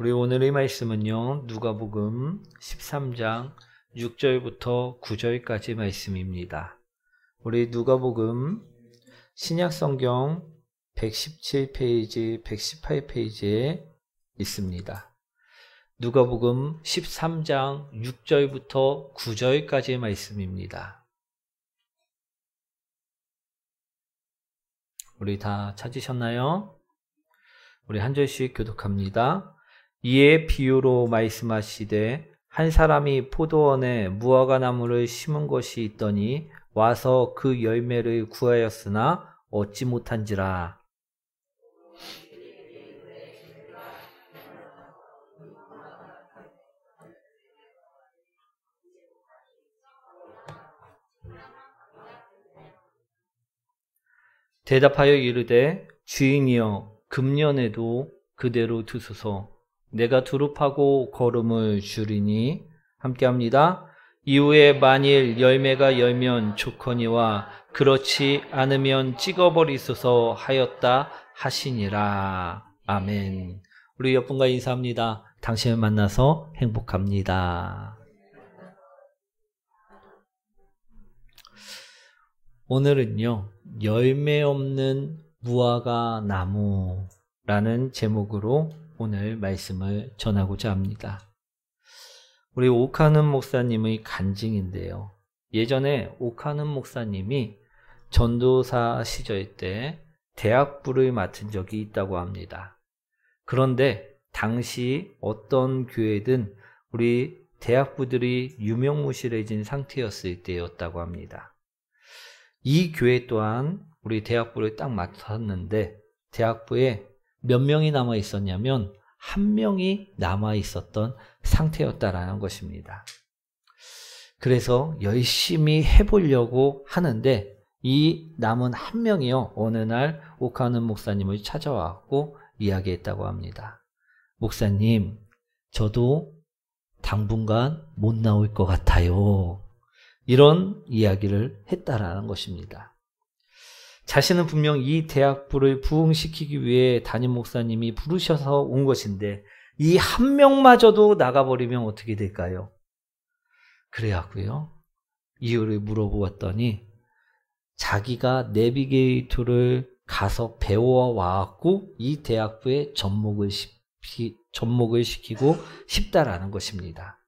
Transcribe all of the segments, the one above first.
우리 오늘의 말씀은요, 누가복음 13장 6절부터 9절까지 말씀입니다. 우리 누가복음 신약성경 117페이지, 118페이지에 있습니다. 누가복음 13장 6절부터 9절까지의 말씀입니다. 우리 다 찾으셨나요? 우리 한 절씩 교독합니다. 이에 비유로 말씀하시되 한 사람이 포도원에 무화과나무를 심은 것이 있더니 와서 그 열매를 구하였으나 얻지 못한지라. 대답하여 이르되 주인이여 금년에도 그대로 두소서. 내가 두릅하고 거름을 주리니. 함께합니다. 이후에 만일 열매가 열면 좋거니와 그렇지 않으면 찍어버리소서 하였다 하시니라. 아멘. 우리 옆분과 인사합니다. 당신을 만나서 행복합니다. 오늘은요, 열매 없는 무화과 나무라는 제목으로 오늘 말씀을 전하고자 합니다. 우리 오카는 목사님의 간증인데요. 예전에 오카는 목사님이 전도사 시절 때 대학부를 맡은 적이 있다고 합니다. 그런데 당시 어떤 교회든 우리 대학부들이 유명무실해진 상태였을 때였다고 합니다. 이 교회 또한 우리 대학부를 딱 맡았는데 대학부에 몇 명이 남아 있었냐면 한 명이 남아 있었던 상태였다라는 것입니다. 그래서 열심히 해보려고 하는데 이 남은 한 명이요, 어느 날 오카는 목사님을 찾아왔고 이야기했다고 합니다. 목사님, 저도 당분간 못 나올 것 같아요. 이런 이야기를 했다라는 것입니다. 자신은 분명 이 대학부를 부흥시키기 위해 담임 목사님이 부르셔서 온 것인데 이 한 명마저도 나가버리면 어떻게 될까요? 그래갖고요, 이유를 물어보았더니 자기가 내비게이터를 가서 배워와갖고 이 대학부에 접목을 시키고 싶다라는 것입니다.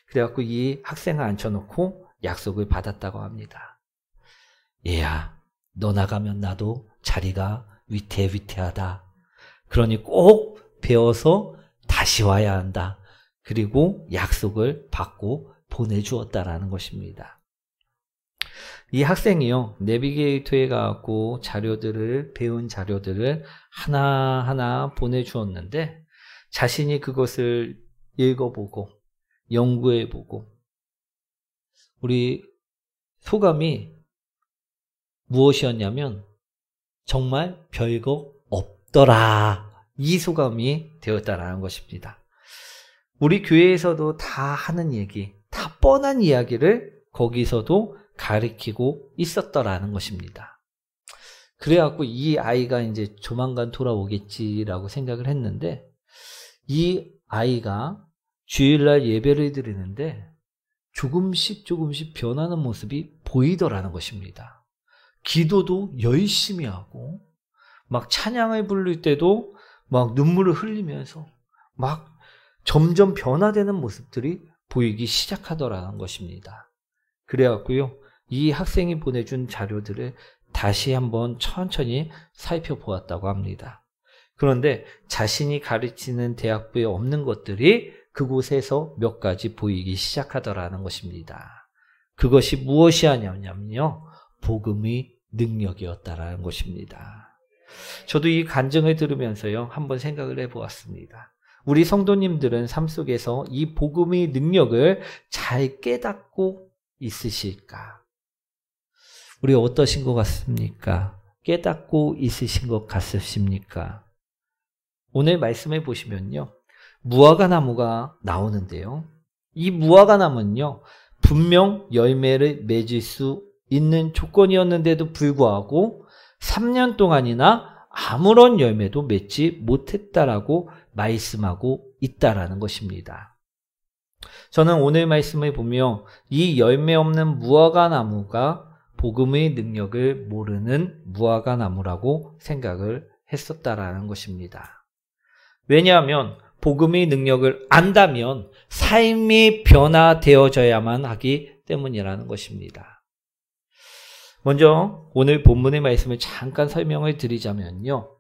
그래갖고 이 학생을 앉혀놓고 약속을 받았다고 합니다. 얘야, 너 나가면 나도 자리가 위태위태하다. 그러니 꼭 배워서 다시 와야 한다. 그리고 약속을 받고 보내주었다라는 것입니다. 이 학생이요, 내비게이터에 가고 배운 자료들을 하나하나 보내주었는데 자신이 그것을 읽어보고 연구해보고 우리 소감이 무엇이었냐면 정말 별거 없더라, 이 소감이 되었다라는 것입니다. 우리 교회에서도 다 하는 얘기, 다 뻔한 이야기를 거기서도 가르치고 있었더라는 것입니다. 그래갖고 이 아이가 이제 조만간 돌아오겠지라고 생각을 했는데 이 아이가 주일날 예배를 드리는데 조금씩 변하는 모습이 보이더라는 것입니다. 기도도 열심히 하고 막 찬양을 부를 때도 막 눈물을 흘리면서 막 점점 변화되는 모습들이 보이기 시작하더라는 것입니다. 그래갖고요, 이 학생이 보내준 자료들을 다시 한번 천천히 살펴보았다고 합니다. 그런데 자신이 가르치는 대학부에 없는 것들이 그곳에서 몇 가지 보이기 시작하더라는 것입니다. 그것이 무엇이냐면요, 복음의 능력이었다라는 것입니다. 저도 이 간증을 들으면서요, 한번 생각을 해보았습니다. 우리 성도님들은 삶 속에서 이 복음의 능력을 잘 깨닫고 있으실까? 우리 어떠신 것 같습니까? 깨닫고 있으신 것 같으십니까? 오늘 말씀해 보시면요, 무화과 나무가 나오는데요, 이 무화과 나무는요, 분명 열매를 맺을 수 있는 조건이었는데도 불구하고 3년 동안이나 아무런 열매도 맺지 못했다라고 말씀하고 있다라는 것입니다. 저는 오늘 말씀을 보며 이 열매 없는 무화과 나무가 복음의 능력을 모르는 무화과 나무라고 생각을 했었다라는 것입니다. 왜냐하면 복음의 능력을 안다면 삶이 변화되어져야만 하기 때문이라는 것입니다. 먼저 오늘 본문의 말씀을 잠깐 설명을 드리자면요.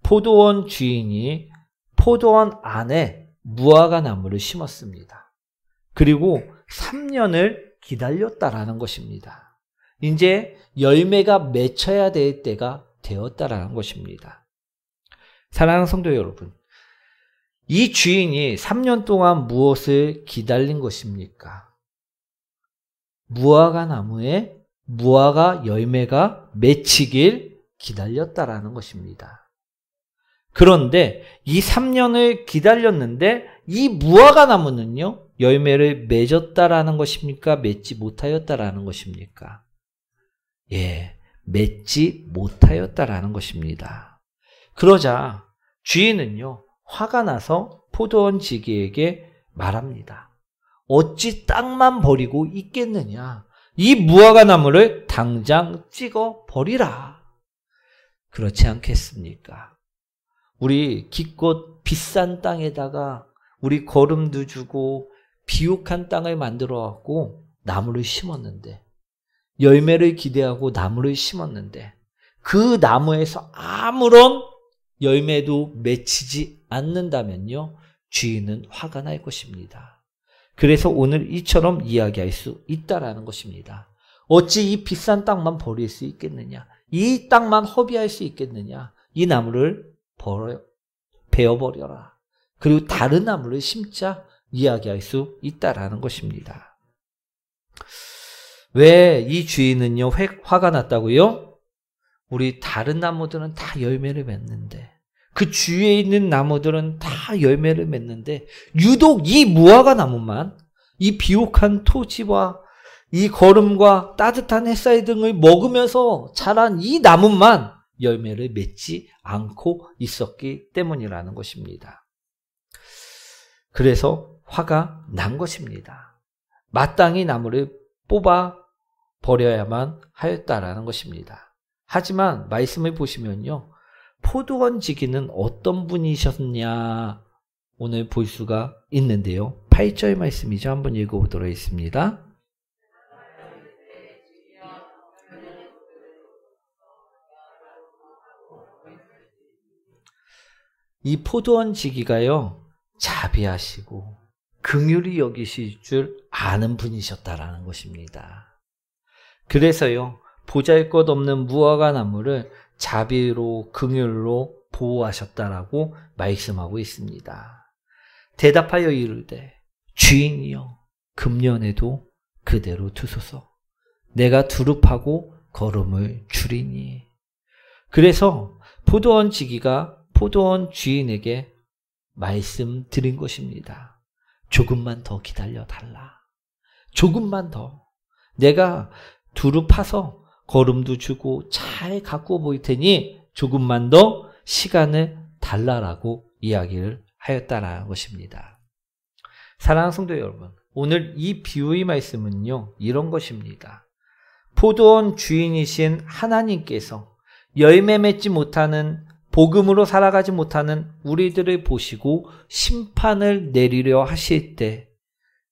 포도원 주인이 포도원 안에 무화과 나무를 심었습니다. 그리고 3년을 기다렸다라는 것입니다. 이제 열매가 맺혀야 될 때가 되었다라는 것입니다. 사랑하는 성도 여러분, 이 주인이 3년 동안 무엇을 기다린 것입니까? 무화과 나무에 무화과 열매가 맺히길 기다렸다라는 것입니다. 그런데 이 3년을 기다렸는데 이 무화과 나무는요, 열매를 맺었다라는 것입니까? 맺지 못하였다라는 것입니까? 예, 맺지 못하였다라는 것입니다. 그러자 주인은요, 화가 나서 포도원 지기에게 말합니다. 어찌 땅만 버리고 있겠느냐? 이 무화과 나무를 당장 찍어 버리라. 그렇지 않겠습니까? 우리 기껏 비싼 땅에다가 우리 거름도 주고 비옥한 땅을 만들어 갖고 나무를 심었는데, 열매를 기대하고 나무를 심었는데 그 나무에서 아무런 열매도 맺히지 않는다면요, 주인은 화가 날 것입니다. 그래서 오늘 이처럼 이야기할 수 있다라는 것입니다. 어찌 이 비싼 땅만 버릴 수 있겠느냐? 이 땅만 허비할 수 있겠느냐? 이 나무를 베어버려라. 그리고 다른 나무를 심자 이야기할 수 있다라는 것입니다. 왜 이 주인은요, 화가 났다고요? 우리 다른 나무들은 다 열매를 맺는데, 그 주위에 있는 나무들은 다 열매를 맺는데, 유독 이 무화과 나무만 이 비옥한 토지와 이 거름과 따뜻한 햇살 등을 먹으면서 자란 이 나무만 열매를 맺지 않고 있었기 때문이라는 것입니다. 그래서 화가 난 것입니다. 마땅히 나무를 뽑아 버려야만 하였다라는 것입니다. 하지만 말씀을 보시면요, 포도원 지기는 어떤 분이셨냐 오늘 볼 수가 있는데요. 8절 말씀이죠. 한번 읽어보도록 하겠습니다. 이 포도원 지기가요, 자비하시고 긍휼히 여기실 줄 아는 분이셨다라는 것입니다. 그래서요, 보잘것없는 무화과 나무를 자비로 긍휼로 보호하셨다라고 말씀하고 있습니다. 대답하여 이르되 주인이여, 금년에도 그대로 두소서. 내가 두릅하고 거름을 주리니. 그래서 포도원 지기가 포도원 주인에게 말씀드린 것입니다. 조금만 더 기다려 달라. 조금만 더. 내가 두루 파서 거름도 주고 잘 가꾸어 보일 테니 조금만 더 시간을 달라라고 이야기를 하였다라는 것입니다. 사랑하는 성도 여러분, 오늘 이 비유의 말씀은요, 이런 것입니다. 포도원 주인이신 하나님께서 열매 맺지 못하는, 복음으로 살아가지 못하는 우리들을 보시고 심판을 내리려 하실 때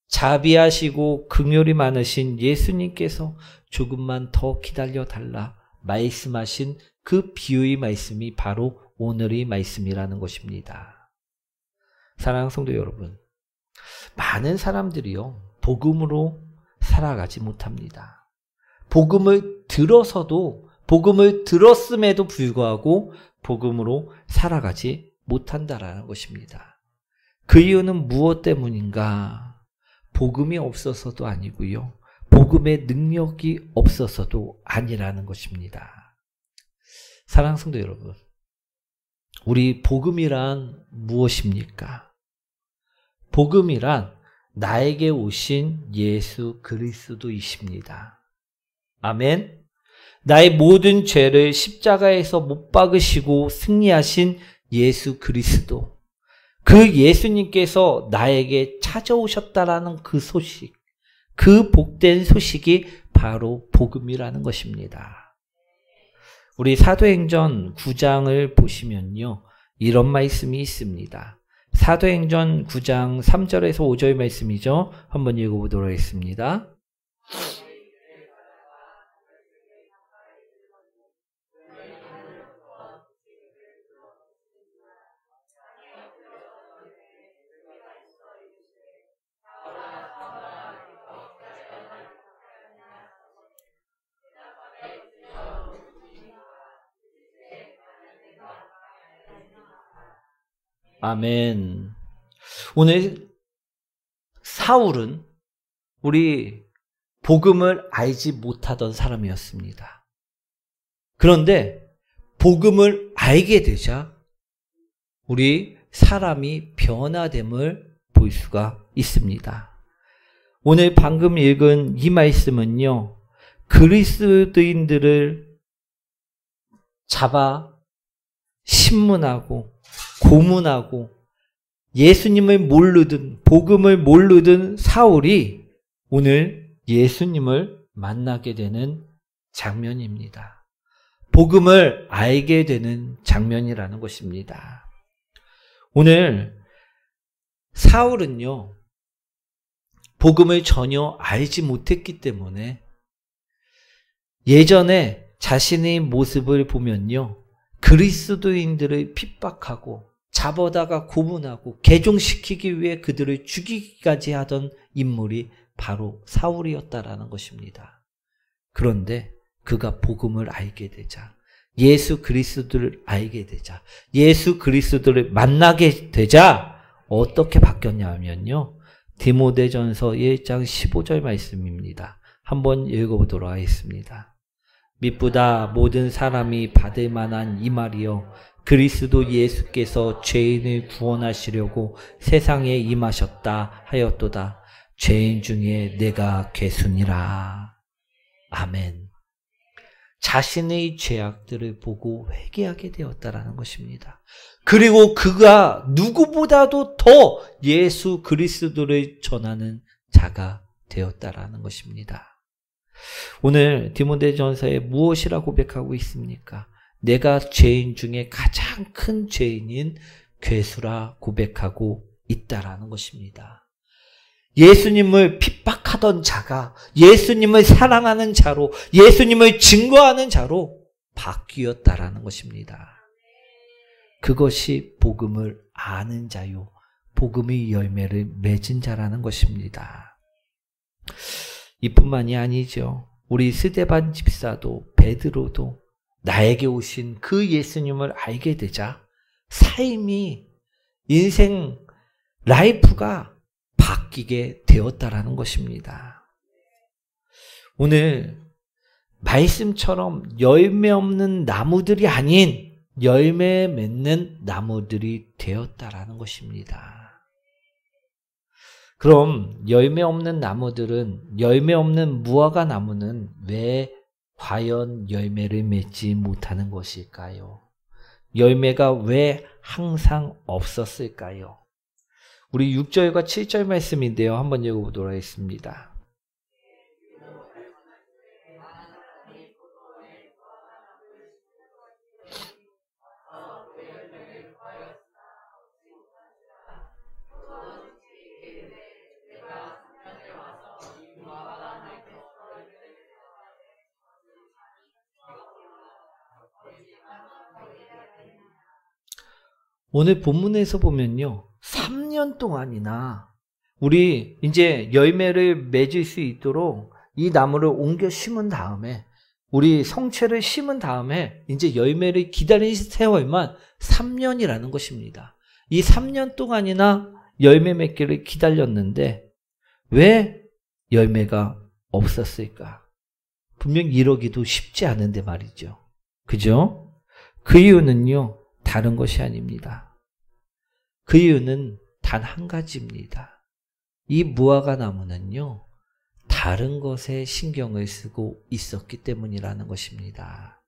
자비하시고 긍휼이 많으신 예수님께서 조금만 더 기다려 달라 말씀하신 그 비유의 말씀이 바로 오늘의 말씀이라는 것입니다. 사랑하는 성도 여러분, 많은 사람들이요, 복음으로 살아가지 못합니다. 복음을 들어서도, 복음을 들었음에도 불구하고 복음으로 살아가지 못한다라는 것입니다. 그 이유는 무엇 때문인가? 복음이 없어서도 아니고요, 복음의 능력이 없어서도 아니라는 것입니다. 사랑하는 성도 여러분, 우리 복음이란 무엇입니까? 복음이란 나에게 오신 예수 그리스도이십니다. 아멘. 나의 모든 죄를 십자가에서 못 박으시고 승리하신 예수 그리스도. 그 예수님께서 나에게 찾아오셨다라는 그 소식, 그 복된 소식이 바로 복음이라는 것입니다. 우리 사도행전 9장을 보시면요, 이런 말씀이 있습니다. 사도행전 9장 3절에서 5절 말씀이죠. 한번 읽어보도록 하겠습니다. 아멘. 오늘 사울은 우리 복음을 알지 못하던 사람이었습니다. 그런데 복음을 알게 되자 우리 사람이 변화됨을 볼 수가 있습니다. 오늘 방금 읽은 이 말씀은요, 그리스도인들을 잡아 신문하고 고문하고 예수님을 모르던, 복음을 모르던 사울이 오늘 예수님을 만나게 되는 장면입니다. 복음을 알게 되는 장면이라는 것입니다. 오늘 사울은요, 복음을 전혀 알지 못했기 때문에 예전에 자신의 모습을 보면요, 그리스도인들을 핍박하고 잡아다가 고문하고 개종시키기 위해 그들을 죽이기까지 하던 인물이 바로 사울이었다라는 것입니다. 그런데 그가 복음을 알게 되자, 예수 그리스도를 알게 되자, 예수 그리스도를 만나게 되자 어떻게 바뀌었냐면요, 디모데전서 1장 15절 말씀입니다. 한번 읽어보도록 하겠습니다. 미쁘다 모든 사람이 받을 만한 이 말이요, 그리스도 예수께서 죄인을 구원하시려고 세상에 임하셨다 하였도다. 죄인 중에 내가 괴순이라. 아멘. 자신의 죄악들을 보고 회개하게 되었다라는 것입니다. 그리고 그가 누구보다도 더 예수 그리스도를 전하는 자가 되었다라는 것입니다. 오늘 디모데전서에 무엇이라 고백하고 있습니까? 내가 죄인 중에 가장 큰 죄인인 괴수라 고백하고 있다라는 것입니다. 예수님을 핍박하던 자가 예수님을 사랑하는 자로, 예수님을 증거하는 자로 바뀌었다라는 것입니다. 그것이 복음을 아는 자요, 복음의 열매를 맺은 자라는 것입니다. 이뿐만이 아니죠. 우리 스데반 집사도, 베드로도 나에게 오신 그 예수님을 알게 되자 삶이, 인생 라이프가 바뀌게 되었다라는 것입니다. 오늘 말씀처럼 열매 없는 나무들이 아닌 열매 맺는 나무들이 되었다라는 것입니다. 그럼 열매 없는 나무들은, 열매 없는 무화과 나무는 왜 과연 열매를 맺지 못하는 것일까요? 열매가 왜 항상 없었을까요? 우리 6절과 7절 말씀인데요. 한번 읽어보도록 하겠습니다. 오늘 본문에서 보면요, 3년 동안이나 우리 이제 열매를 맺을 수 있도록 이 나무를 옮겨 심은 다음에, 우리 성체를 심은 다음에 이제 열매를 기다린 세월만 3년이라는 것입니다. 이 3년 동안이나 열매 맺기를 기다렸는데 왜 열매가 없었을까? 분명 이러기도 쉽지 않은데 말이죠. 그죠? 그 이유는요, 다른 것이 아닙니다. 그 이유는 단 한 가지입니다. 이 무화과 나무는요, 다른 것에 신경을 쓰고 있었기 때문이라는 것입니다.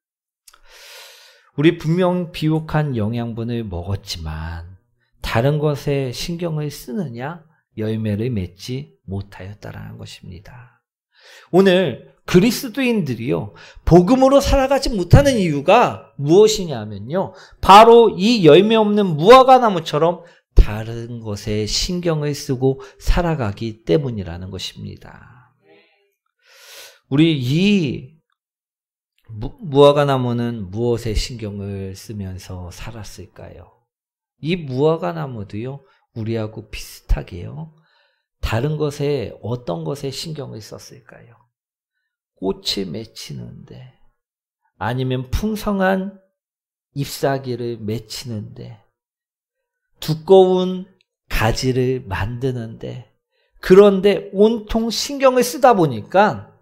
우리 분명 비옥한 영양분을 먹었지만 다른 것에 신경을 쓰느냐 열매를 맺지 못하였다라는 것입니다. 오늘 그리스도인들이요 복음으로 살아가지 못하는 이유가 무엇이냐면요 바로 이 열매 없는 무화과 나무처럼 다른 것에 신경을 쓰고 살아가기 때문이라는 것입니다. 우리 이 무화과 나무는 무엇에 신경을 쓰면서 살았을까요? 이 무화과 나무도요 우리하고 비슷하게요 다른 것에 어떤 것에 신경을 썼을까요? 꽃을 맺히는데 아니면 풍성한 잎사귀를 맺히는데 두꺼운 가지를 만드는데 그런데 온통 신경을 쓰다 보니까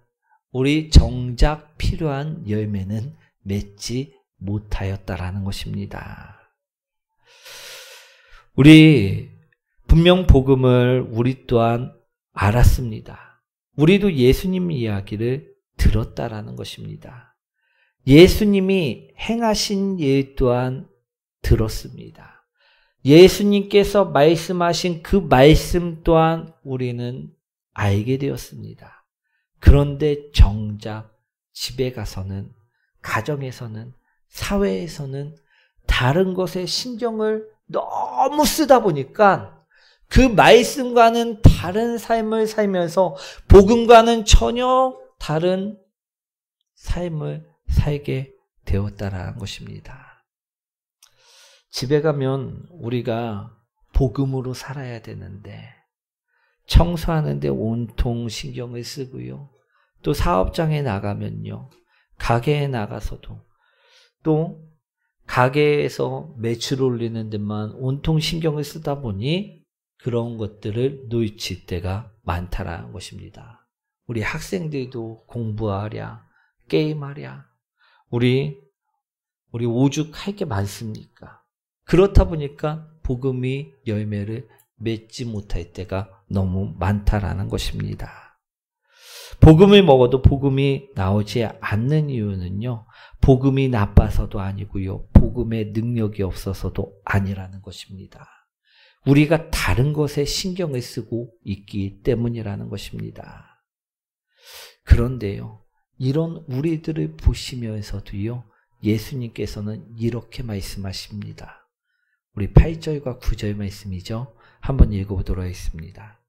우리 정작 필요한 열매는 맺지 못하였다라는 것입니다. 우리 분명 복음을 우리 또한 알았습니다. 우리도 예수님 이야기를 들었다라는 것입니다. 예수님이 행하신 일 또한 들었습니다. 예수님께서 말씀하신 그 말씀 또한 우리는 알게 되었습니다. 그런데 정작 집에 가서는, 가정에서는, 사회에서는 다른 것에 신경을 너무 쓰다 보니까 그 말씀과는 다른 삶을 살면서 복음과는 전혀 다른 삶을 살게 되었다라는 것입니다. 집에 가면 우리가 복음으로 살아야 되는데 청소하는데 온통 신경을 쓰고요. 또 사업장에 나가면요. 가게에 나가서도 또 가게에서 매출 올리는 데만 온통 신경을 쓰다 보니 그런 것들을 놓칠 때가 많다라는 것입니다. 우리 학생들도 공부하랴, 게임하랴, 우리 오죽할 게 많습니까? 그렇다 보니까 복음이 열매를 맺지 못할 때가 너무 많다라는 것입니다. 복음을 먹어도 복음이 나오지 않는 이유는요. 복음이 나빠서도 아니고요. 복음의 능력이 없어서도 아니라는 것입니다. 우리가 다른 것에 신경을 쓰고 있기 때문이라는 것입니다. 그런데요. 이런 우리들을 보시면서도요. 예수님께서는 이렇게 말씀하십니다. 우리 8절과 9절 말씀이죠. 한번 읽어보도록 하겠습니다.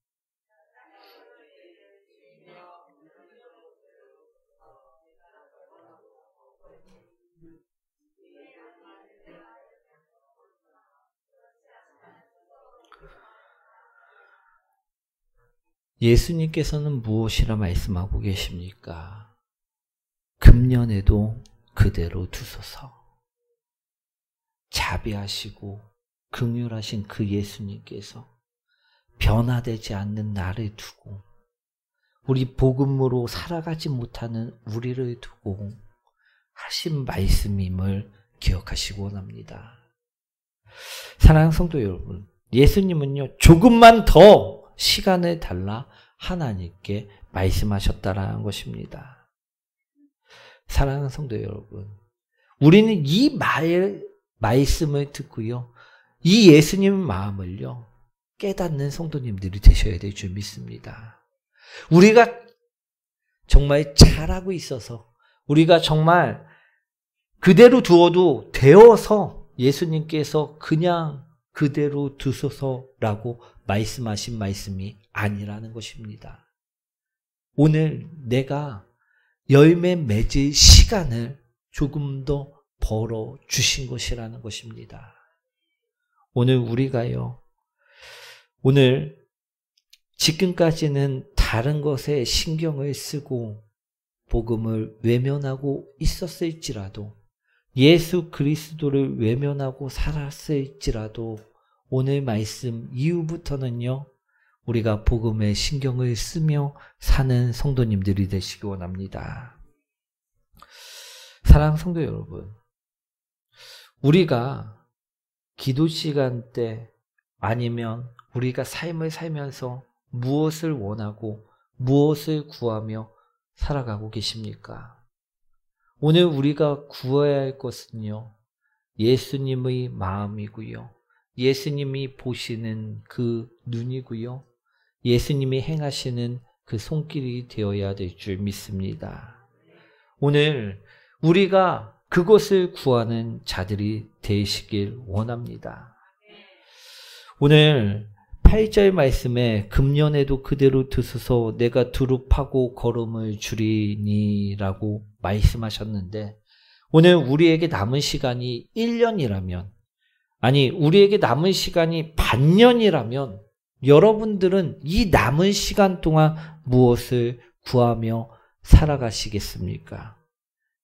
예수님께서는 무엇이라 말씀하고 계십니까? 금년에도 그대로 두소서. 자비하시고 긍휼하신 그 예수님께서 변화되지 않는 나를 두고 우리 복음으로 살아가지 못하는 우리를 두고 하신 말씀임을 기억하시기 원합니다. 사랑하는 성도 여러분, 예수님은요 조금만 더 시간을 달라 하나님께 말씀하셨다라는 것입니다. 사랑하는 성도 여러분, 우리는 이 말씀을 듣고요, 이 예수님의 마음을요 깨닫는 성도님들이 되셔야 될 줄 믿습니다. 우리가 정말 잘하고 있어서, 우리가 정말 그대로 두어도 되어서 예수님께서 그냥 그대로 두소서라고 말씀하신 말씀이 아니라는 것입니다. 오늘 내가 열매 맺을 시간을 조금 더 벌어 주신 것이라는 것입니다. 오늘 우리가요, 오늘 지금까지는 다른 것에 신경을 쓰고 복음을 외면하고 있었을지라도, 예수 그리스도를 외면하고 살았을지라도 오늘 말씀 이후부터는요, 우리가 복음에 신경을 쓰며 사는 성도님들이 되시기 원합니다. 사랑하는 성도 여러분, 우리가 기도 시간 때 아니면 우리가 삶을 살면서 무엇을 원하고 무엇을 구하며 살아가고 계십니까? 오늘 우리가 구해야 할 것은요, 예수님의 마음이고요, 예수님이 보시는 그 눈이고요, 예수님이 행하시는 그 손길이 되어야 될 줄 믿습니다. 오늘 우리가 그것을 구하는 자들이 되시길 원합니다. 오늘 8절 말씀에 금년에도 그대로 드소서 내가 두루 파고 걸음을 줄이니 라고 말씀하셨는데, 오늘 우리에게 남은 시간이 1년이라면, 아니 우리에게 남은 시간이 반년이라면 여러분들은 이 남은 시간 동안 무엇을 구하며 살아가시겠습니까?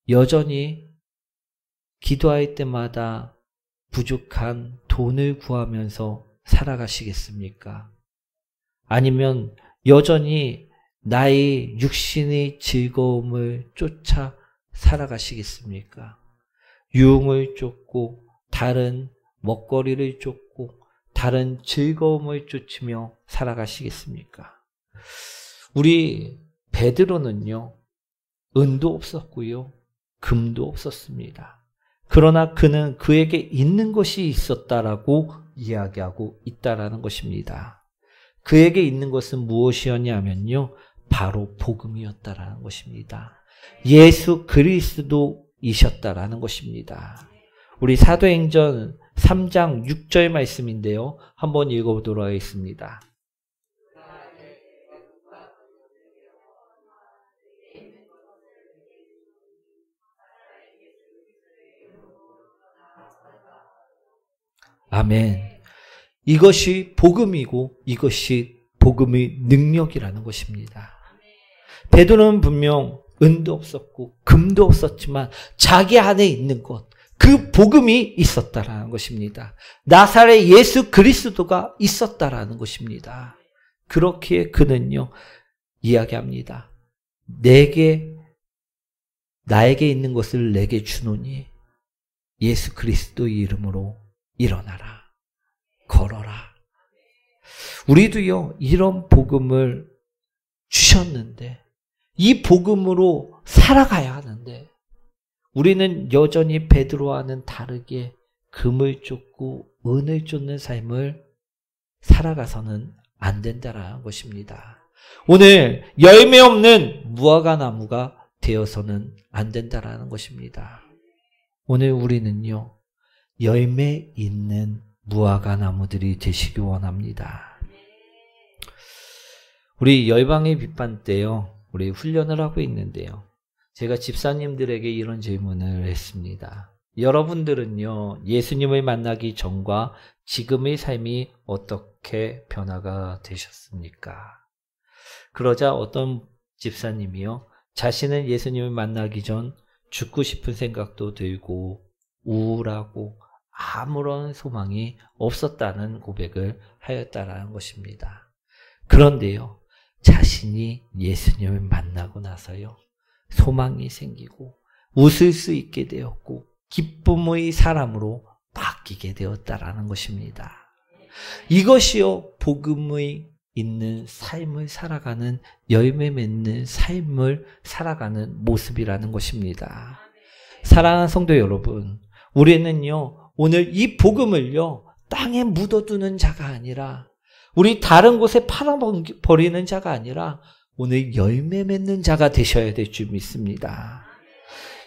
여전히 기도할 때마다 부족한 돈을 구하면서 살아가시겠습니까? 아니면 여전히 나의 육신의 즐거움을 쫓아 살아가시겠습니까? 유흥을 쫓고 다른 먹거리를 쫓고 다른 즐거움을 쫓으며 살아가시겠습니까? 우리 베드로는요, 은도 없었고요, 금도 없었습니다. 그러나 그는 그에게 있는 것이 있었다라고 이야기하고 있다라는 것입니다. 그에게 있는 것은 무엇이었냐면요, 바로 복음이었다라는 것입니다. 예수 그리스도이셨다라는 것입니다. 우리 사도행전 3장 6절 말씀인데요, 한번 읽어보도록 하겠습니다. 아멘. 이것이 복음이고 이것이 복음의 능력이라는 것입니다. 베드로는 분명 은도 없었고 금도 없었지만 자기 안에 있는 것, 그 복음이 있었다라는 것입니다. 나사렛 예수 그리스도가 있었다라는 것입니다. 그렇기에 그는요, 이야기합니다. 나에게 있는 것을 내게 주노니 예수 그리스도의 이름으로 일어나라, 걸어라. 우리도요, 이런 복음을 주셨는데 이 복음으로 살아가야 하는데 우리는 여전히 베드로와는 다르게 금을 쫓고 은을 쫓는 삶을 살아가서는 안 된다라는 것입니다. 오늘 열매 없는 무화과 나무가 되어서는 안 된다라는 것입니다. 오늘 우리는요, 열매 있는 무화과 나무들이 되시기 원합니다. 우리 열방의 빛반 때요, 우리 훈련을 하고 있는데요, 제가 집사님들에게 이런 질문을 했습니다. 여러분들은요, 예수님을 만나기 전과 지금의 삶이 어떻게 변화가 되셨습니까? 그러자 어떤 집사님이요, 자신은 예수님을 만나기 전 죽고 싶은 생각도 들고 우울하고 아무런 소망이 없었다는 고백을 하였다라는 것입니다. 그런데요, 자신이 예수님을 만나고 나서요, 소망이 생기고 웃을 수 있게 되었고 기쁨의 사람으로 바뀌게 되었다라는 것입니다. 이것이요, 복음의 있는 삶을 살아가는, 열매 맺는 삶을 살아가는 모습이라는 것입니다. 사랑하는 성도 여러분, 우리는요, 오늘 이 복음을요, 땅에 묻어두는 자가 아니라, 우리 다른 곳에 팔아버리는 자가 아니라 오늘 열매 맺는 자가 되셔야 될 줄 믿습니다.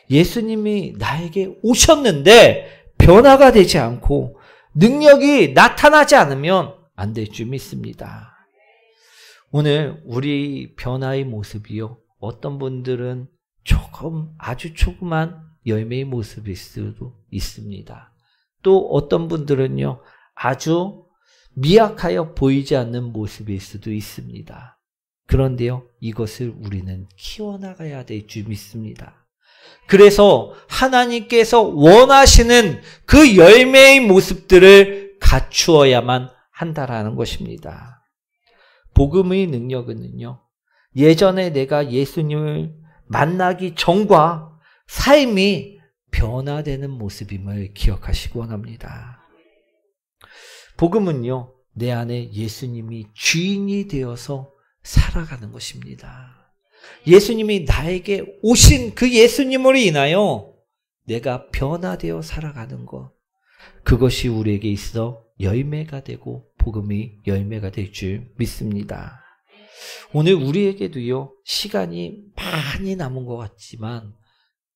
예수님이 나에게 오셨는데 변화가 되지 않고 능력이 나타나지 않으면 안 될 줄 믿습니다. 오늘 우리 변화의 모습이요, 어떤 분들은 아주 조그만 열매의 모습일 수도 있습니다. 또 어떤 분들은요, 아주 미약하여 보이지 않는 모습일 수도 있습니다. 그런데요, 이것을 우리는 키워나가야 될 줄 믿습니다. 그래서 하나님께서 원하시는 그 열매의 모습들을 갖추어야만 한다라는 것입니다. 복음의 능력은요, 예전에 내가 예수님을 만나기 전과 삶이 변화되는 모습임을 기억하시기 원합니다. 복음은요, 내 안에 예수님이 주인이 되어서 살아가는 것입니다. 예수님이 나에게 오신 그 예수님으로 인하여 내가 변화되어 살아가는 것, 그것이 우리에게 있어 열매가 되고 복음이 열매가 될 줄 믿습니다. 오늘 우리에게도요, 시간이 많이 남은 것 같지만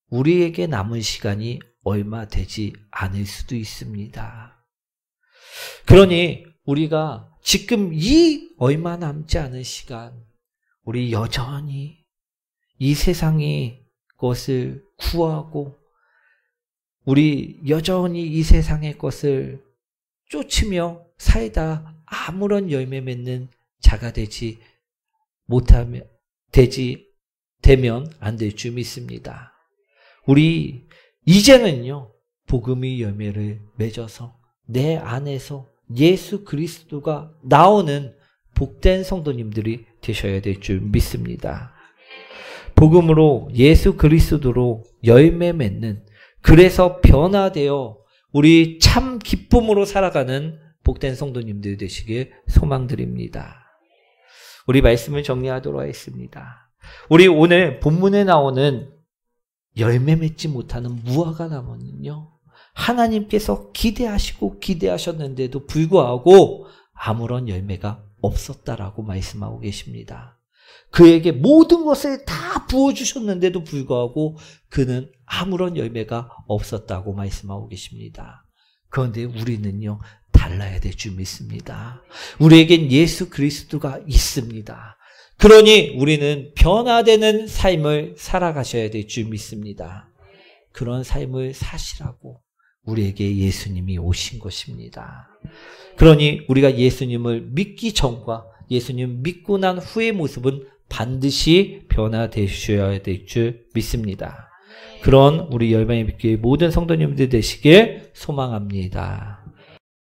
우리에게 남은 시간이 얼마 되지 않을 수도 있습니다. 그러니 우리가 지금 이 얼마 남지 않은 시간, 우리 여전히 이 세상의 것을 구하고 우리 여전히 이 세상의 것을 쫓으며 살다 아무런 열매 맺는 자가 되면 안 될 줄 믿습니다. 우리 이제는요, 복음의 열매를 맺어서 내 안에서 예수 그리스도가 나오는 복된 성도님들이 되셔야 될 줄 믿습니다. 복음으로 예수 그리스도로 열매 맺는, 그래서 변화되어 우리 참 기쁨으로 살아가는 복된 성도님들 되시길 소망드립니다. 우리 말씀을 정리하도록 하겠습니다. 우리 오늘 본문에 나오는 열매 맺지 못하는 무화과 나무는요, 하나님께서 기대하셨는데도 불구하고 아무런 열매가 없었다라고 말씀하고 계십니다. 그에게 모든 것을 다 부어주셨는데도 불구하고 그는 아무런 열매가 없었다고 말씀하고 계십니다. 그런데 우리는요, 달라야 될 줄 믿습니다. 우리에겐 예수 그리스도가 있습니다. 그러니 우리는 변화되는 삶을 살아가셔야 될 줄 믿습니다. 그런 삶을 사시라고 우리에게 예수님이 오신 것입니다. 그러니 우리가 예수님을 믿기 전과 예수님 믿고 난 후의 모습은 반드시 변화되셔야 될 줄 믿습니다. 그런 우리 열방의 믿기의 모든 성도님들 되시길 소망합니다.